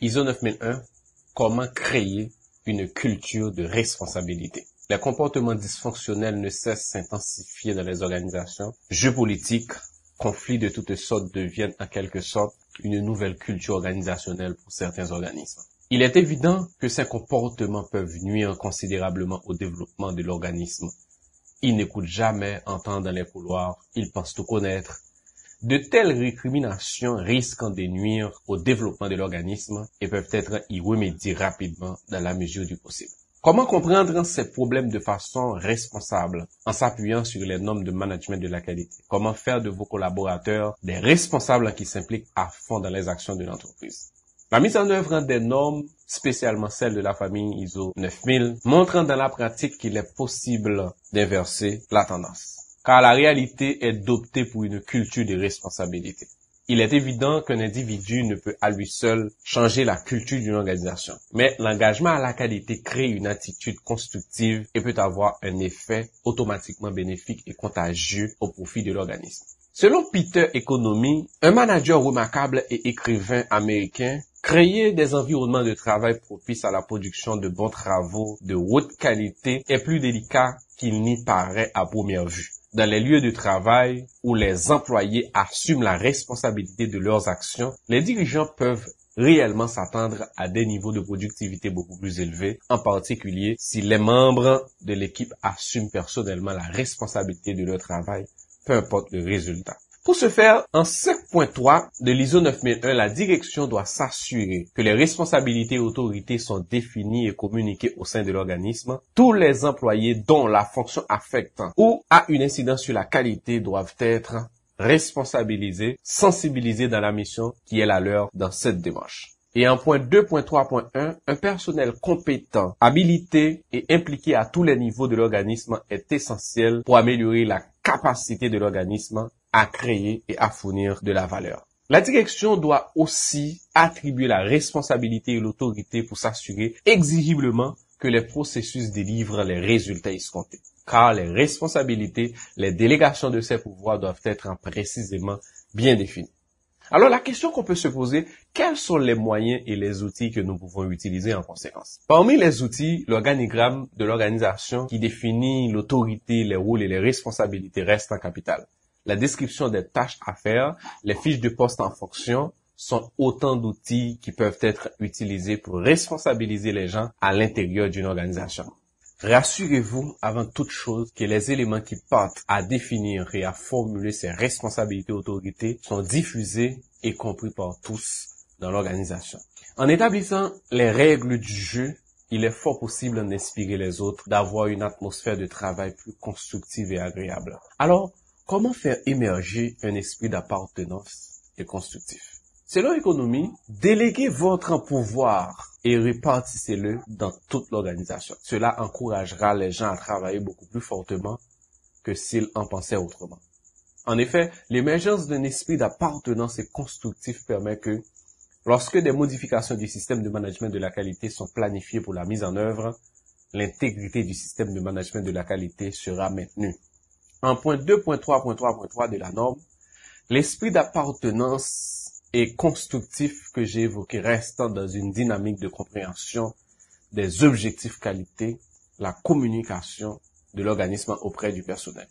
ISO 9001, comment créer une culture de responsabilité. Les comportements dysfonctionnels ne cessent de s'intensifier dans les organisations. Jeux politiques, conflits de toutes sortes deviennent en quelque sorte une nouvelle culture organisationnelle pour certains organismes. Il est évident que ces comportements peuvent nuire considérablement au développement de l'organisme. Ils n'écoutent jamais, entendent dans les couloirs, ils pensent tout connaître. De telles récriminations risquent de nuire au développement de l'organisme et peuvent être y remédier rapidement dans la mesure du possible. Comment comprendre ces problèmes de façon responsable en s'appuyant sur les normes de management de la qualité? Comment faire de vos collaborateurs des responsables qui s'impliquent à fond dans les actions de l'entreprise? La mise en œuvre des normes, spécialement celles de la famille ISO 9000, montrant dans la pratique qu'il est possible d'inverser la tendance. Car la réalité est d'opter pour une culture de responsabilité. Il est évident qu'un individu ne peut à lui seul changer la culture d'une organisation. Mais l'engagement à la qualité crée une attitude constructive et peut avoir un effet automatiquement bénéfique et contagieux au profit de l'organisme. Selon Peter Economy, un manager remarquable et écrivain américain, créer des environnements de travail propices à la production de bons travaux de haute qualité est plus délicat qu'il n'y paraît à première vue. Dans les lieux de travail où les employés assument la responsabilité de leurs actions, les dirigeants peuvent réellement s'attendre à des niveaux de productivité beaucoup plus élevés, en particulier si les membres de l'équipe assument personnellement la responsabilité de leur travail, peu importe le résultat. Pour ce faire, en 5.3 de l'ISO 9001, la direction doit s'assurer que les responsabilités et autorités sont définies et communiquées au sein de l'organisme. Tous les employés dont la fonction affecte ou a une incidence sur la qualité doivent être responsabilisés, sensibilisés dans la mission qui est la leur dans cette démarche. Et en point 2.3.1, un personnel compétent, habilité et impliqué à tous les niveaux de l'organisme est essentiel pour améliorer la capacité de l'organisme à créer et à fournir de la valeur. La direction doit aussi attribuer la responsabilité et l'autorité pour s'assurer exigiblement que les processus délivrent les résultats escomptés. Car les responsabilités, les délégations de ces pouvoirs doivent être précisément bien définies. Alors la question qu'on peut se poser, quels sont les moyens et les outils que nous pouvons utiliser en conséquence? Parmi les outils, l'organigramme de l'organisation qui définit l'autorité, les rôles et les responsabilités reste en capital. La description des tâches à faire, les fiches de poste en fonction sont autant d'outils qui peuvent être utilisés pour responsabiliser les gens à l'intérieur d'une organisation. Rassurez-vous avant toute chose que les éléments qui partent à définir et à formuler ces responsabilités et autorités sont diffusés et compris par tous dans l'organisation. En établissant les règles du jeu, il est fort possible d'inspirer les autres, d'avoir une atmosphère de travail plus constructive et agréable. Alors, comment faire émerger un esprit d'appartenance et constructif? Selon Economy, déléguez votre pouvoir et répartissez-le dans toute l'organisation. Cela encouragera les gens à travailler beaucoup plus fortement que s'ils en pensaient autrement. En effet, l'émergence d'un esprit d'appartenance et constructif permet que, lorsque des modifications du système de management de la qualité sont planifiées pour la mise en œuvre, l'intégrité du système de management de la qualité sera maintenue. En point 2.3.3.3 de la norme, l'esprit d'appartenance et constructif que j'ai évoqué reste dans une dynamique de compréhension des objectifs qualité, la communication de l'organisme auprès du personnel.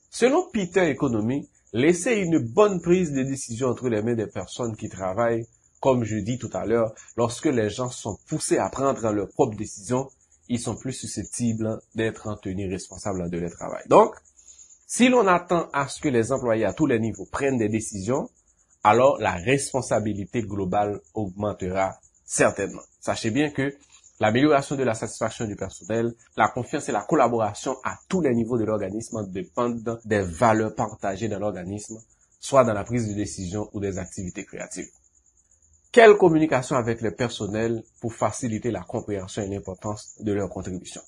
Selon Peter Economy, laisser une bonne prise de décision entre les mains des personnes qui travaillent, comme je dis tout à l'heure, lorsque les gens sont poussés à prendre leurs propres décisions, ils sont plus susceptibles d'être tenus responsables de leur travail. Donc, si l'on attend à ce que les employés à tous les niveaux prennent des décisions, alors la responsabilité globale augmentera certainement. Sachez bien que l'amélioration de la satisfaction du personnel, la confiance et la collaboration à tous les niveaux de l'organisme dépendent des valeurs partagées dans l'organisme, soit dans la prise de décision ou des activités créatives. Quelle communication avec le personnel pour faciliter la compréhension et l'importance de leur contribution?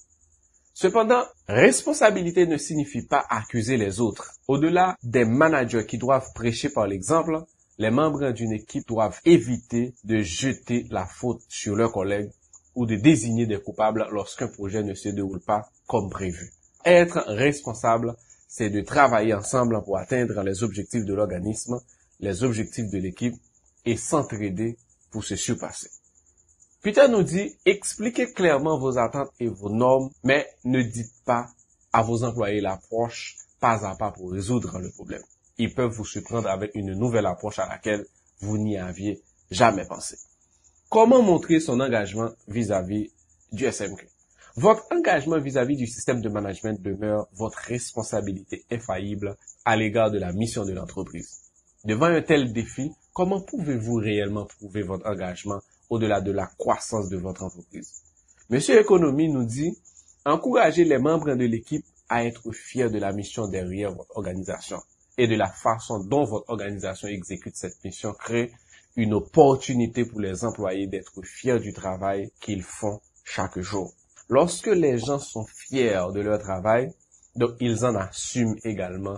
Cependant, responsabilité ne signifie pas accuser les autres. Au-delà des managers qui doivent prêcher par l'exemple, les membres d'une équipe doivent éviter de jeter la faute sur leurs collègues ou de désigner des coupables lorsqu'un projet ne se déroule pas comme prévu. Être responsable, c'est de travailler ensemble pour atteindre les objectifs de l'organisme, les objectifs de l'équipe et s'entraider pour se surpasser. Peter nous dit, expliquez clairement vos attentes et vos normes, mais ne dites pas à vos employés l'approche pas à pas pour résoudre le problème. Ils peuvent vous surprendre avec une nouvelle approche à laquelle vous n'y aviez jamais pensé. Comment montrer son engagement vis-à-vis du SMQ? Votre engagement vis-à-vis du système de management demeure votre responsabilité infaillible à l'égard de la mission de l'entreprise. Devant un tel défi, comment pouvez-vous réellement prouver votre engagement au-delà de la croissance de votre entreprise? Monsieur Économie nous dit, encouragez les membres de l'équipe à être fiers de la mission derrière votre organisation et de la façon dont votre organisation exécute cette mission crée une opportunité pour les employés d'être fiers du travail qu'ils font chaque jour. Lorsque les gens sont fiers de leur travail, donc ils en assument également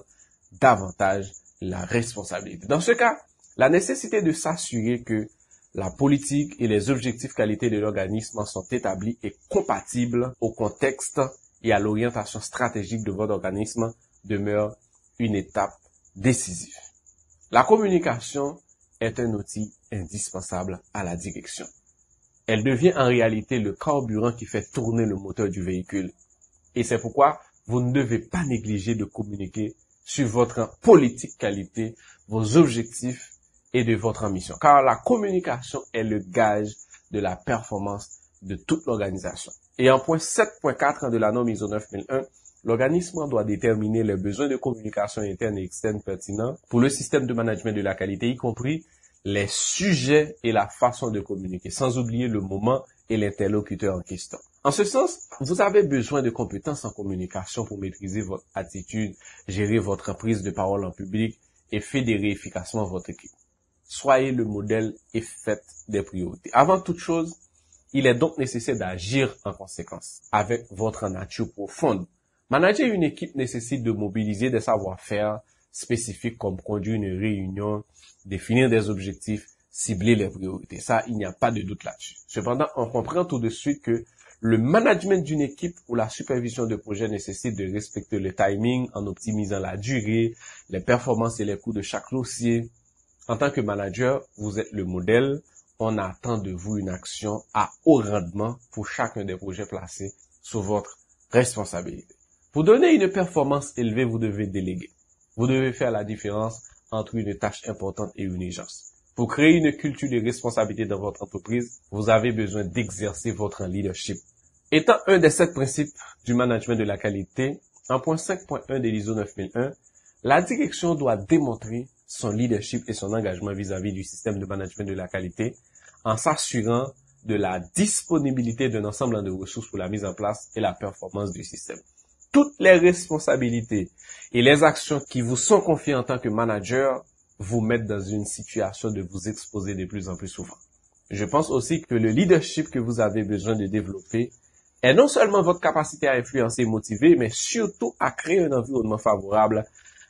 davantage la responsabilité. Dans ce cas, la nécessité de s'assurer que la politique et les objectifs qualité de l'organisme sont établis et compatibles au contexte et à l'orientation stratégique de votre organisme demeure une étape décisive. La communication est un outil indispensable à la direction. Elle devient en réalité le carburant qui fait tourner le moteur du véhicule. Et c'est pourquoi vous ne devez pas négliger de communiquer sur votre politique qualité, vos objectifs et de votre ambition. Car la communication est le gage de la performance de toute l'organisation. Et en point 7.4 de la norme ISO 9001, l'organisme doit déterminer les besoins de communication interne et externe pertinents pour le système de management de la qualité, y compris les sujets et la façon de communiquer, sans oublier le moment et l'interlocuteur en question. En ce sens, vous avez besoin de compétences en communication pour maîtriser votre attitude, gérer votre prise de parole en public et fédérer efficacement votre équipe. Soyez le modèle et faites des priorités. Avant toute chose, il est donc nécessaire d'agir en conséquence avec votre nature profonde. Manager une équipe nécessite de mobiliser des savoir-faire spécifiques comme conduire une réunion, définir des objectifs, cibler les priorités. Ça, il n'y a pas de doute là-dessus. Cependant, on comprend tout de suite que le management d'une équipe ou la supervision de projet nécessite de respecter le timing en optimisant la durée, les performances et les coûts de chaque dossier. En tant que manager, vous êtes le modèle. On attend de vous une action à haut rendement pour chacun des projets placés sous votre responsabilité. Pour donner une performance élevée, vous devez déléguer. Vous devez faire la différence entre une tâche importante et une urgence. Pour créer une culture de responsabilité dans votre entreprise, vous avez besoin d'exercer votre leadership. Étant un des 7 principes du management de la qualité, en point 5.1 de l'ISO 9001, la direction doit démontrer son leadership et son engagement vis-à-vis du système de management de la qualité en s'assurant de la disponibilité d'un ensemble de ressources pour la mise en place et la performance du système. Toutes les responsabilités et les actions qui vous sont confiées en tant que manager vous mettent dans une situation de vous exposer de plus en plus souvent. Je pense aussi que le leadership que vous avez besoin de développer est non seulement votre capacité à influencer et motiver, mais surtout à créer un environnement favorable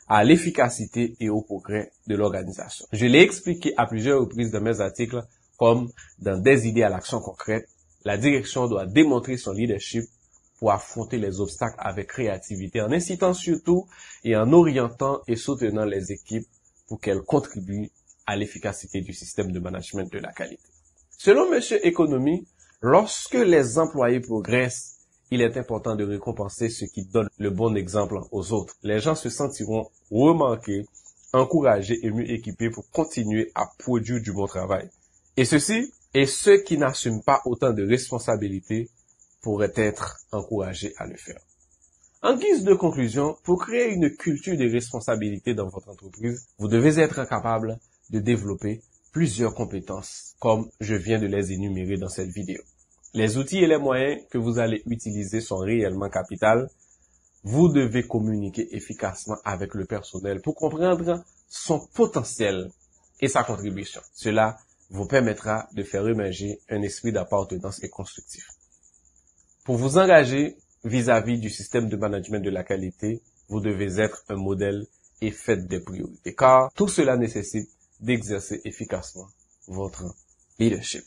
à l'efficacité et au progrès de l'organisation. Je l'ai expliqué à plusieurs reprises dans mes articles, comme dans des idées à l'action concrète, la direction doit démontrer son leadership pour affronter les obstacles avec créativité, en incitant surtout et en orientant et soutenant les équipes pour qu'elles contribuent à l'efficacité du système de management de la qualité. Selon Monsieur Économie, lorsque les employés progressent, il est important de récompenser ceux qui donnent le bon exemple aux autres. Les gens se sentiront remarqués, encouragés et mieux équipés pour continuer à produire du bon travail. Et ceux qui n'assument pas autant de responsabilités pourraient être encouragés à le faire. En guise de conclusion, pour créer une culture de responsabilité dans votre entreprise, vous devez être capable de développer plusieurs compétences, comme je viens de les énumérer dans cette vidéo. Les outils et les moyens que vous allez utiliser sont réellement capitaux. Vous devez communiquer efficacement avec le personnel pour comprendre son potentiel et sa contribution. Cela vous permettra de faire émerger un esprit d'appartenance et constructif. Pour vous engager vis-à-vis du système de management de la qualité, vous devez être un modèle et faites des priorités, car tout cela nécessite d'exercer efficacement votre leadership.